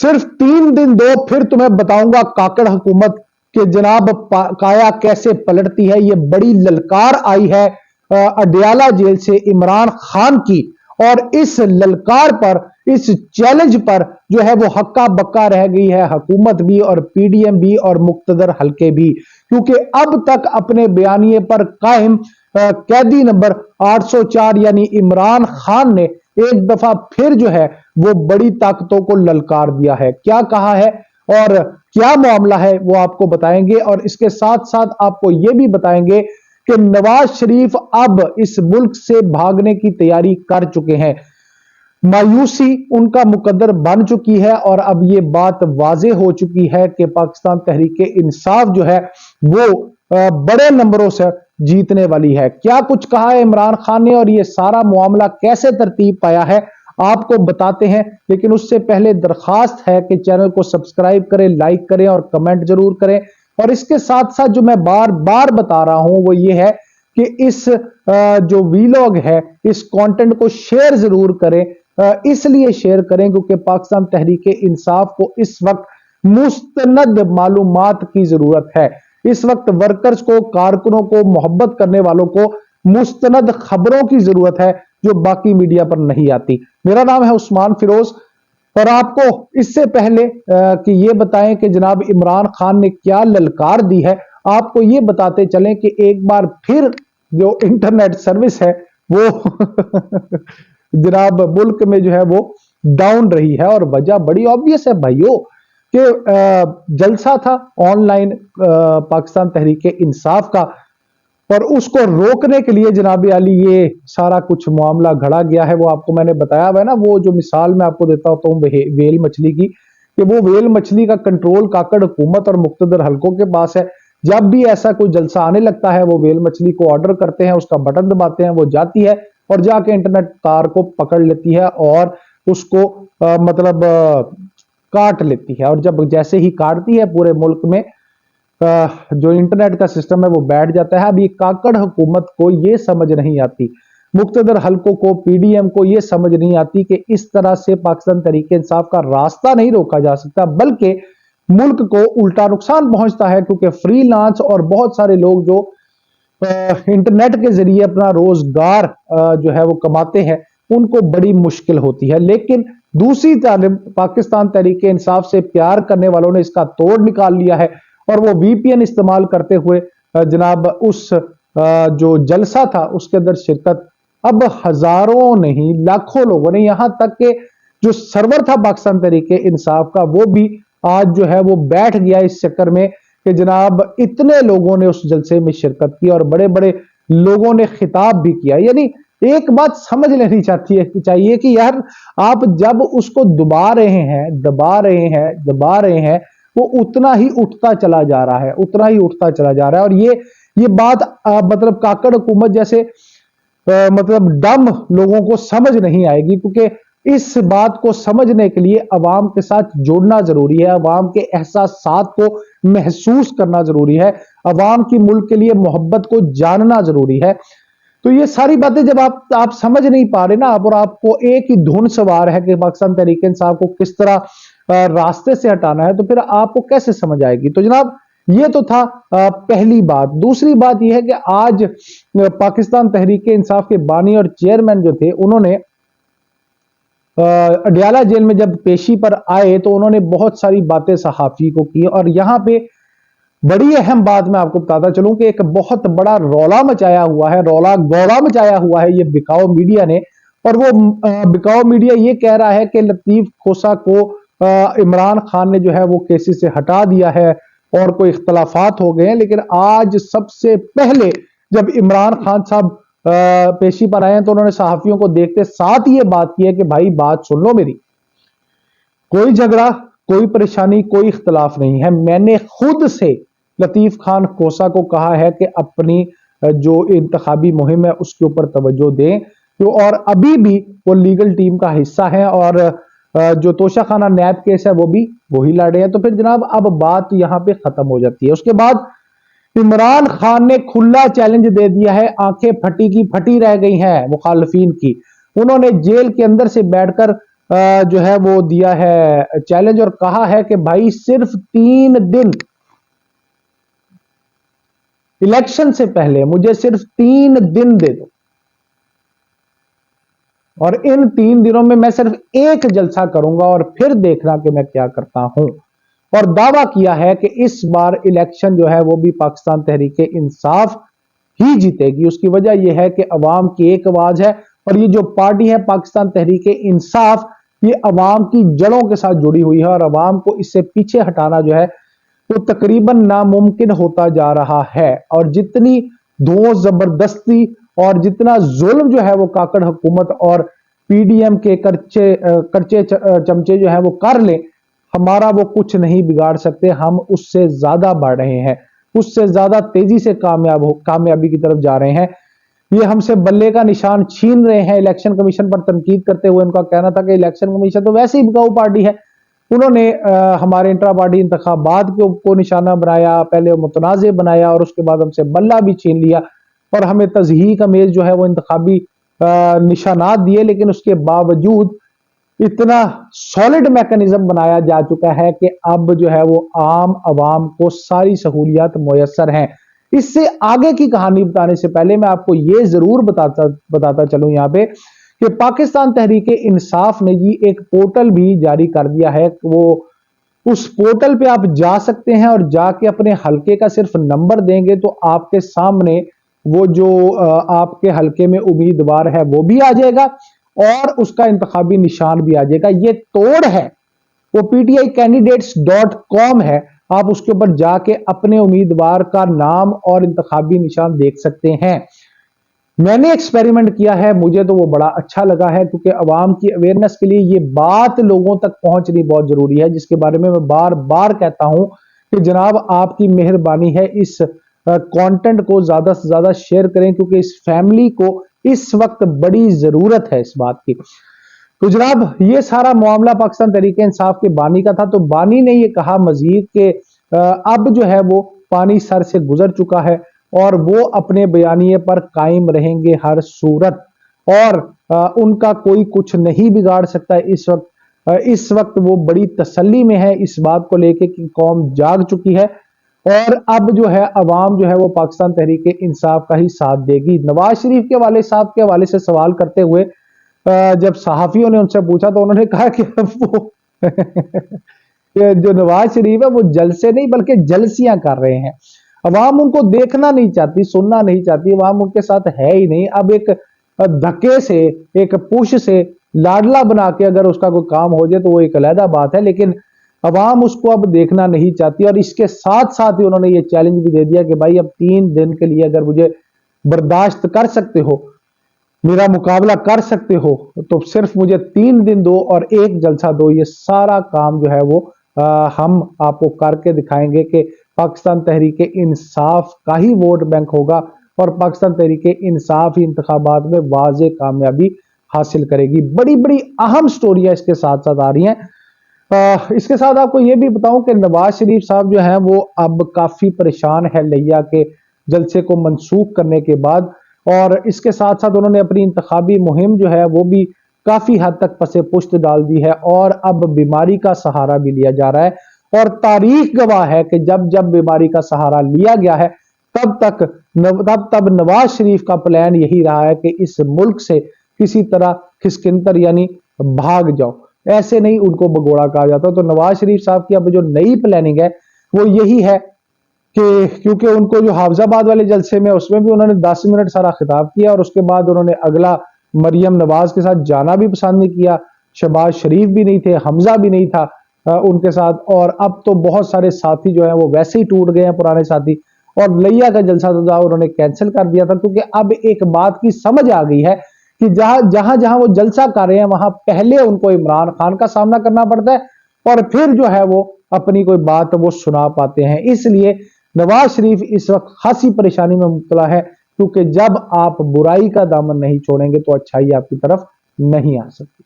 सिर्फ 3 दिन दो, फिर तुम्हें बताऊंगा काकड़ हुकूमत के जनाब काया कैसे पलटती है। ये बड़ी ललकार आई है अडयाला जेल से इमरान खान की, और इस ललकार पर, इस चैलेंज पर जो है वो हक्का बक्का रह गई है हुकूमत भी और पीडीएम भी और मुक्तदर हलके भी, क्योंकि अब तक अपने बयानिए पर कायम कैदी नंबर 804 यानी इमरान खान ने एक दफा फिर जो है वो बड़ी ताकतों को ललकार दिया है। क्या कहा है और क्या मामला है वो आपको बताएंगे, और इसके साथ साथ आपको ये भी बताएंगे कि नवाज शरीफ अब इस मुल्क से भागने की तैयारी कर चुके हैं। मायूसी उनका मुकद्दर बन चुकी है और अब ये बात वाजे हो चुकी है कि पाकिस्तान तहरीक इंसाफ जो है वो बड़े नंबरों से जीतने वाली है। क्या कुछ कहा है इमरान खान ने और ये सारा मामला कैसे तरतीब पाया है आपको बताते हैं, लेकिन उससे पहले दरखास्त है कि चैनल को सब्सक्राइब करें, लाइक करें और कमेंट जरूर करें। और इसके साथ साथ जो मैं बार बार बता रहा हूं वो ये है कि इस जो वीलॉग है इस कंटेंट को शेयर जरूर करें। इसलिए शेयर करें क्योंकि पाकिस्तान तहरीक इंसाफ को इस वक्त मुस्तनद मालूमात की जरूरत है। इस वक्त वर्कर्स को, कारकुनों को, मोहब्बत करने वालों को मुस्तनद खबरों की जरूरत है जो बाकी मीडिया पर नहीं आती। मेरा नाम है उस्मान फिरोज और आपको इससे पहले कि ये बताएं कि जनाब इमरान खान ने क्या ललकार दी है, आपको ये बताते चलें कि एक बार फिर जो इंटरनेट सर्विस है वो जनाब मुल्क में जो है वो डाउन रही है, और वजह बड़ी ऑब्वियस है भाइयों कि जलसा था ऑनलाइन पाकिस्तान तहरीक इंसाफ का, और उसको रोकने के लिए जनाब अली ये सारा कुछ मामला घड़ा गया है। वो आपको मैंने बताया हुआ है ना, वो जो मिसाल मैं आपको देता होता हूँ वेल मछली की, कि वो वेल मछली का कंट्रोल काकड़ हुकूमत और मुक्तदर हलकों के पास है। जब भी ऐसा कोई जलसा आने लगता है वो वेल मछली को ऑर्डर करते हैं, उसका बटन दबाते हैं, वो जाती है और जाके इंटरनेट तार को पकड़ लेती है और उसको काट लेती है। और जब जैसे ही काटती है पूरे मुल्क में जो इंटरनेट का सिस्टम है वो बैठ जाता है। अब ये काकड़ हुकूमत को ये समझ नहीं आती, मुक्तदर हलकों को, पीडीएम को ये समझ नहीं आती कि इस तरह से पाकिस्तान तहरीक इंसाफ का रास्ता नहीं रोका जा सकता, बल्कि मुल्क को उल्टा नुकसान पहुंचता है, क्योंकि फ्रीलांस और बहुत सारे लोग जो इंटरनेट के जरिए अपना रोजगार जो है वो कमाते हैं उनको बड़ी मुश्किल होती है। लेकिन दूसरी तरफ पाकिस्तान तहरीक इंसाफ से प्यार करने वालों ने इसका तोड़ निकाल लिया है और वो वीपीएन इस्तेमाल करते हुए जनाब उस जो जलसा था उसके अंदर शिरकत, अब हजारों नहीं लाखों लोगों ने, यहां तक के जो सर्वर था पाकिस्तान तहरीक इंसाफ का वो भी आज जो है वो बैठ गया इस चक्कर में कि जनाब इतने लोगों ने उस जलसे में शिरकत की और बड़े बड़े लोगों ने खिताब भी किया। यानी एक बात समझ लेनी चाहिए कि यार आप जब उसको दबा रहे हैं वो उतना ही उठता चला जा रहा है, उतना ही उठता चला जा रहा है। और ये बात मतलब काकड़ हुकूमत जैसे डम लोगों को समझ नहीं आएगी, क्योंकि इस बात को समझने के लिए अवाम के साथ जुड़ना जरूरी है, अवाम के एहसासात को महसूस करना जरूरी है, अवाम की मुल्क के लिए मोहब्बत को जानना जरूरी है। तो ये सारी बातें जब आप समझ नहीं पा रहे ना, और आपको एक ही धुन सवार है कि पाकिस्तान तहरीक इंसाफ को किस तरह रास्ते से हटाना है, तो फिर आपको कैसे समझ आएगी। तो जनाब ये तो था पहली बात। दूसरी बात यह है कि आज पाकिस्तान तहरीक इंसाफ के बानी और चेयरमैन जो थे उन्होंने अडयाला जेल में जब पेशी पर आए तो उन्होंने बहुत सारी बातें सहाफी को की, और यहां पे बड़ी अहम बात मैं आपको बताता चलूं कि एक बहुत बड़ा रौला मचाया हुआ है, गौला मचाया हुआ है ये बिकाऊ मीडिया ने। और वो बिकाऊ मीडिया ये कह रहा है कि लतीफ खोसा को इमरान खान ने जो है वो केसेस से हटा दिया है और कोई इख्तलाफात हो गए हैं। लेकिन आज सबसे पहले जब इमरान खान साहब पेशी पर आए हैं तो उन्होंने सहाफियों को देखते साथ ये बात की है कि भाई बात सुन लो मेरी, कोई झगड़ा, कोई परेशानी, कोई इख्तलाफ नहीं है। मैंने खुद से लतीफ खान खोसा को कहा है कि अपनी जो इंतखाबी मुहिम है उसके ऊपर तवज्जो दें, और अभी भी वो लीगल टीम का हिस्सा है, और जो तोशाखाना नैब केस है वो भी वही लड़े हैं। तो फिर जनाब अब बात यहां पे खत्म हो जाती है। उसके बाद इमरान खान ने खुला चैलेंज दे दिया है, आंखें फटी की फटी रह गई हैं मुखालफीन की। उन्होंने जेल के अंदर से बैठकर जो है वो दिया है चैलेंज और कहा है कि भाई सिर्फ 3 दिन इलेक्शन से पहले मुझे सिर्फ 3 दिन दे दो और इन 3 दिनों में मैं सिर्फ एक जलसा करूंगा और फिर देखना कि मैं क्या करता हूं। और दावा किया है कि इस बार इलेक्शन जो है वो भी पाकिस्तान तहरीक इंसाफ ही जीतेगी। उसकी वजह यह है कि अवाम की एक आवाज है और ये जो पार्टी है पाकिस्तान तहरीक इंसाफ, ये अवाम की जड़ों के साथ जुड़ी हुई है और अवाम को इससे पीछे हटाना जो है वो तकरीबन नामुमकिन होता जा रहा है। और जितनी धो जबरदस्ती और जितना जुल्म जो है वो काकड़ हुकूमत और पीडीएम के करचे चमचे जो है वो कर ले, हमारा वो कुछ नहीं बिगाड़ सकते। हम उससे ज्यादा बढ़ रहे हैं, उससे ज्यादा तेजी से कामयाबी की तरफ जा रहे हैं। ये हमसे बल्ले का निशान छीन रहे हैं। इलेक्शन कमीशन पर तनकीद करते हुए उनका कहना था कि इलेक्शन कमीशन तो वैसे ही बिकाऊ पार्टी है। उन्होंने हमारे इंट्रा पार्टी इंतखाबात को निशाना बनाया, पहले मुतनाज़े बनाया और उसके बाद हमसे बल्ला भी छीन लिया और हमें तज़हीक अमेज़ जो है वो इंतखाबी निशानात दिए। लेकिन उसके बावजूद इतना सॉलिड मैकेनिज्म बनाया जा चुका है कि अब जो है वो आम आवाम को सारी सहूलियात मुयस्सर हैं। इससे आगे की कहानी बताने से पहले मैं आपको ये जरूर बताता चलूं यहाँ पे कि पाकिस्तान तहरीक इंसाफ ने जी एक पोर्टल भी जारी कर दिया है। वो उस पोर्टल पे आप जा सकते हैं और जाके अपने हलके का सिर्फ नंबर देंगे तो आपके सामने वो जो आपके हलके में उम्मीदवार है वो भी आ जाएगा और उसका इंतखाबी निशान भी आ जाएगा। ये तोड़ है, वो pticandidates.com है। आप उसके ऊपर जाके अपने उम्मीदवार का नाम और इंतखाबी निशान देख सकते हैं। मैंने एक्सपेरिमेंट किया है, मुझे तो वो बड़ा अच्छा लगा है क्योंकि अवाम की अवेयरनेस के लिए ये बात लोगों तक पहुंचनी बहुत जरूरी है, जिसके बारे में मैं बार बार कहता हूं कि जनाब आपकी मेहरबानी है इस कंटेंट को ज्यादा से ज्यादा शेयर करें क्योंकि इस फैमिली को इस वक्त बड़ी जरूरत है इस बात की। तो जनाब ये सारा मामला पाकिस्तान तहरीक इंसाफ के बानी का था। तो बानी ने ये कहा मजीद कि अब जो है वो पानी सर से गुजर चुका है और वो अपने बयानिए पर कायम रहेंगे हर सूरत और उनका कोई कुछ नहीं बिगाड़ सकता। इस वक्त वो बड़ी तसल्ली में है इस बात को लेके कि कौम जाग चुकी है और अब जो है अवाम जो है वो पाकिस्तान तहरीक इंसाफ का ही साथ देगी। नवाज शरीफ के वाले साहब के हवाले से सवाल करते हुए जब सहाफियों ने उनसे पूछा तो उन्होंने कहा कि वो जो नवाज शरीफ है वो जलसे नहीं बल्कि जलसियां कर रहे हैं। अवाम उनको देखना नहीं चाहती, सुनना नहीं चाहती, अवाम उनके साथ है ही नहीं। अब एक धक्के से, एक पुश से लाडला बना के अगर उसका कोई काम हो जाए तो वो एक अलग बात है, लेकिन अवाम उसको अब देखना नहीं चाहती। और इसके साथ साथ ही उन्होंने ये चैलेंज भी दे दिया कि भाई अब 3 दिन के लिए अगर मुझे बर्दाश्त कर सकते हो, मेरा मुकाबला कर सकते हो, तो सिर्फ मुझे 3 दिन दो और एक जलसा दो। ये सारा काम जो है वो हम आपको करके दिखाएंगे कि पाकिस्तान तहरीक इंसाफ का ही वोट बैंक होगा और पाकिस्तान तहरीक इंसाफ ही इंतखाबात में वाज़े कामयाबी हासिल करेगी। बड़ी बड़ी अहम स्टोरियां इसके साथ साथ आ रही हैं। इसके साथ आपको ये भी बताऊं कि नवाज शरीफ साहब जो हैं वो अब काफी परेशान है लिया के जलसे को मनसूख करने के बाद, और इसके साथ साथ उन्होंने अपनी इंतखाबी मुहिम जो है वो भी काफी हद तक पसे पुश्त डाल दी है और अब बीमारी का सहारा भी लिया जा रहा है। और तारीख गवाह है कि जब जब बीमारी का सहारा लिया गया है तब नवाज शरीफ का प्लान यही रहा है कि इस मुल्क से किसी तरह खिसकिंतर यानी भाग जाओ, ऐसे नहीं उनको भगोड़ा कहा जाता। तो नवाज शरीफ साहब की अब जो नई प्लानिंग है वो यही है कि क्योंकि उनको जो हाफजाबाद वाले जलसे में उसमें भी उन्होंने 10 मिनट सारा खिताब किया और उसके बाद उन्होंने अगला मरियम नवाज के साथ जाना भी पसंद नहीं किया। शहबाज शरीफ भी नहीं थे, हमजा भी नहीं था उनके साथ, और अब तो बहुत सारे साथी जो है वो वैसे ही टूट गए हैं पुराने साथी, और लिया का जलसा तो उन्होंने कैंसिल कर दिया था क्योंकि अब एक बात की समझ आ गई है कि जहां जहां वो जलसा कर रहे हैं वहां पहले उनको इमरान खान का सामना करना पड़ता है और फिर जो है वो अपनी कोई बात वो सुना पाते हैं। इसलिए नवाज शरीफ इस वक्त खासी परेशानी में मुब्तला है क्योंकि जब आप बुराई का दामन नहीं छोड़ेंगे तो अच्छाई आपकी तरफ नहीं आ सकती।